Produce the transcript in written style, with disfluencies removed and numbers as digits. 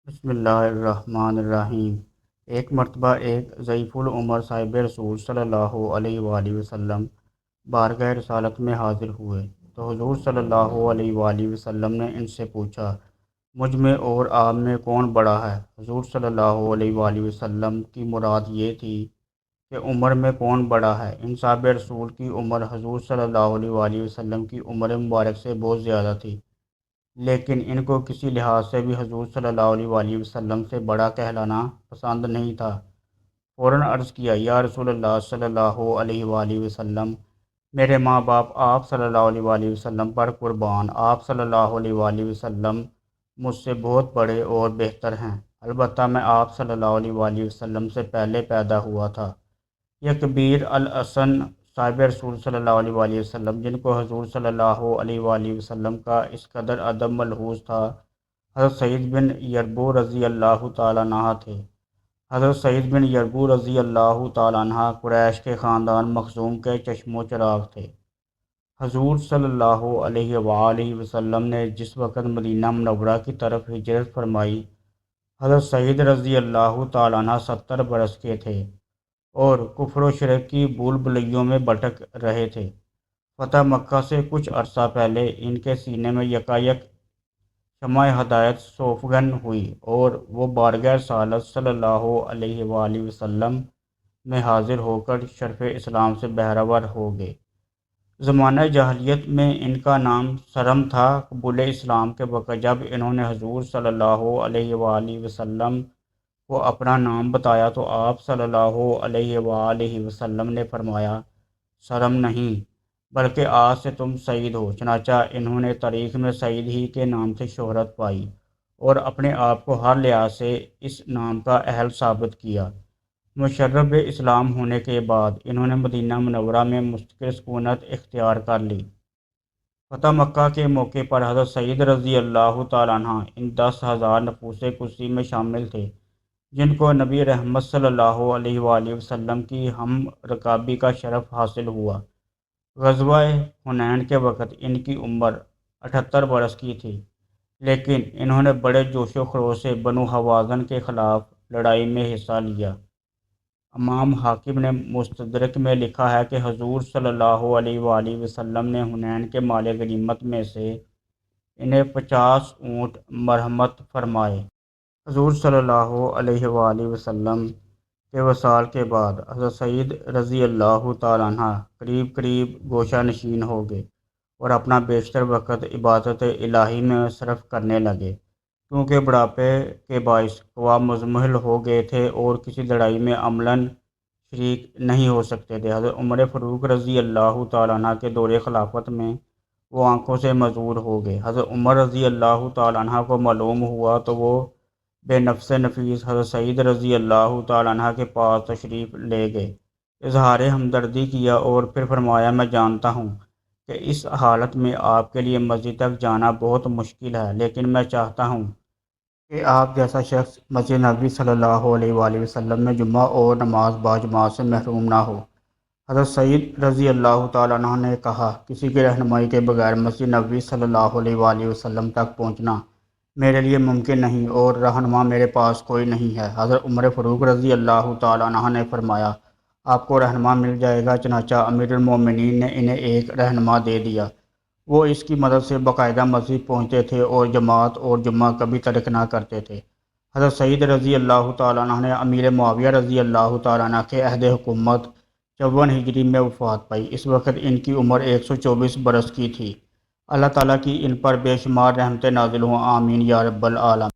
بسم اللہ الرحمن الرحیم۔ ایک مرتبہ ایک ضعیف العمر صاحب رسول صلی اللہ علیہ وآلہ وسلم بارگاہ رسالت میں حاضر ہوئے تو حضور صلی اللہ علیہ وآلہ وسلم نے ان سے پوچھا، مجھ میں اور آپ میں کون بڑا ہے؟ حضور صلی اللہ علیہ وآلہ وسلم کی مراد یہ تھی کہ عمر میں کون بڑا ہے۔ ان صحابہ رسول کی عمر حضور صلی اللہ علیہ وآلہ وسلم کی عمر مبارک سے بہت زیادہ تھی، لیکن ان کو کسی لحاظ سے بھی حضور صلی اللہ علیہ وآلہ وسلم سے بڑا کہلانا پسند نہیں تھا۔ فوراً عرض کیا، یا رسول اللہ صلی اللہ علیہ وآلہ وسلم، میرے ماں باپ آپ صلی اللہ علیہ وآلہ وسلم پر قربان، آپ صلی اللہ علیہ وآلہ وسلم مجھ سے بہت بڑے اور بہتر ہیں، البتہ میں آپ صلی اللہ علیہ وآلہ وسلم سے پہلے پیدا ہوا تھا۔ یہ کبیر الحسن صاحب رسول صلی اللہ علیہ وآلہ وسلم، جن کو حضور صلی اللہ علیہ وآلہ وسلم کا اس قدر ادب ملحوظ تھا، حضرت سعید بن یربوع رضی اللہ تعالیٰ عنہ تھے۔ حضرت سعید بن یربوع رضی اللہ تعالیٰ عنہ قریش کے خاندان مخزوم کے چشم و چراغ تھے۔ حضور صلی اللہ علیہ وآلہ وسلم نے جس وقت مدینہ منورہ کی طرف ہجرت فرمائی، حضرت سعید رضی اللہ تعالیٰ عنہ 70 برس کے تھے اور کفر و شرک کی بھول بھلیوں میں بھٹک رہے تھے۔ فتح مکہ سے کچھ عرصہ پہلے ان کے سینے میں یکایک شمع ہدایت سوفگن ہوئی اور وہ بارگاہ رسالت صلی اللہ علیہ وآلہ وسلم میں حاضر ہو کر شرف اسلام سے بہرور ہو گئے۔ زمانہ جاہلیت میں ان کا نام سرم تھا۔ قبول اسلام کے وقت جب انہوں نے حضور صلی اللہ علیہ وآلہ وسلم کو اپنا نام بتایا تو آپ صلی اللہ علیہ وآلہ وسلم نے فرمایا، سرم نہیں بلکہ آج سے تم سعید ہو۔ چنانچہ انہوں نے تاریخ میں سعید ہی کے نام سے شہرت پائی اور اپنے آپ کو ہر لحاظ سے اس نام کا اہل ثابت کیا۔ مشرف اسلام ہونے کے بعد انہوں نے مدینہ منورہ میں مستقر سکونت اختیار کر لی۔ فتح مکہ کے موقع پر حضرت سعید رضی اللہ تعالیٰ عنہ ان 10,000 نفوس قدسی میں شامل تھے جن کو نبی رحمت صلی اللہ علیہ وآلہ وسلم کی ہم رکابی کا شرف حاصل ہوا۔ غزوہ حنین کے وقت ان کی عمر 78 برس کی تھی، لیکن انہوں نے بڑے جوش و خروش سے بنو حوازن کے خلاف لڑائی میں حصہ لیا۔ امام حاکم نے مستدرک میں لکھا ہے کہ حضور صلی اللہ علیہ وآلہ وسلم نے حنین کے مال غنیمت میں سے انہیں 50 اونٹ مرحمت فرمائے۔ حضور صلی اللہ علیہ وآلہ وسلم کے وصال کے بعد حضرت سعید رضی اللہ تعالیٰ عنہ قریب گوشہ نشین ہو گئے اور اپنا بیشتر وقت عبادت الہی میں صرف کرنے لگے، کیونکہ بڑھاپے کے باعث قوا مزمحل ہو گئے تھے اور کسی لڑائی میں عملاً شریک نہیں ہو سکتے تھے۔ حضرت عمر فاروق رضی اللہ تعالیٰ عنہ کے دور خلافت میں وہ آنکھوں سے معذور ہو گئے۔ حضرت عمر رضی اللہ تعالیٰ عنہ کو معلوم ہوا تو وہ بے نفس نفیس حضرت سعید رضی اللہ تعالیٰ عنہ کے پاس تشریف لے گئے، اظہار ہمدردی کیا اور پھر فرمایا، میں جانتا ہوں کہ اس حالت میں آپ کے لیے مسجد تک جانا بہت مشکل ہے، لیکن میں چاہتا ہوں کہ آپ جیسا شخص مسجد نبوی صلی اللہ علیہ وآلہ وسلم میں جمعہ اور نماز باجماعت سے محروم نہ ہو۔ حضرت سعید رضی اللہ تعالیٰ عنہ نے کہا، کسی کی رہنمائی کے بغیر مسجد نبوی صلی اللہ علیہ وآلہ وسلم تک پہنچنا میرے لیے ممکن نہیں اور رہنما میرے پاس کوئی نہیں ہے۔ حضرت عمر فاروق رضی اللہ تعالیٰ عنہ نے فرمایا، آپ کو رہنما مل جائے گا۔ چنانچہ امیر المومنین نے انہیں ایک رہنما دے دیا۔ وہ اس کی مدد سے باقاعدہ مسجد پہنچتے تھے اور جماعت اور جمعہ کبھی ترک نہ کرتے تھے۔ حضرت سعید رضی اللہ تعالیٰ عنہ نے امیر معاویہ رضی اللہ تعالیٰ عنہ کے عہد حکومت 54 ہجری میں وفات پائی۔ اس وقت ان کی عمر 124 برس کی تھی۔ اللہ تعالیٰ کی ان پر بے شمار رحمتیں نازل ہوں، آمین یا رب العالمین۔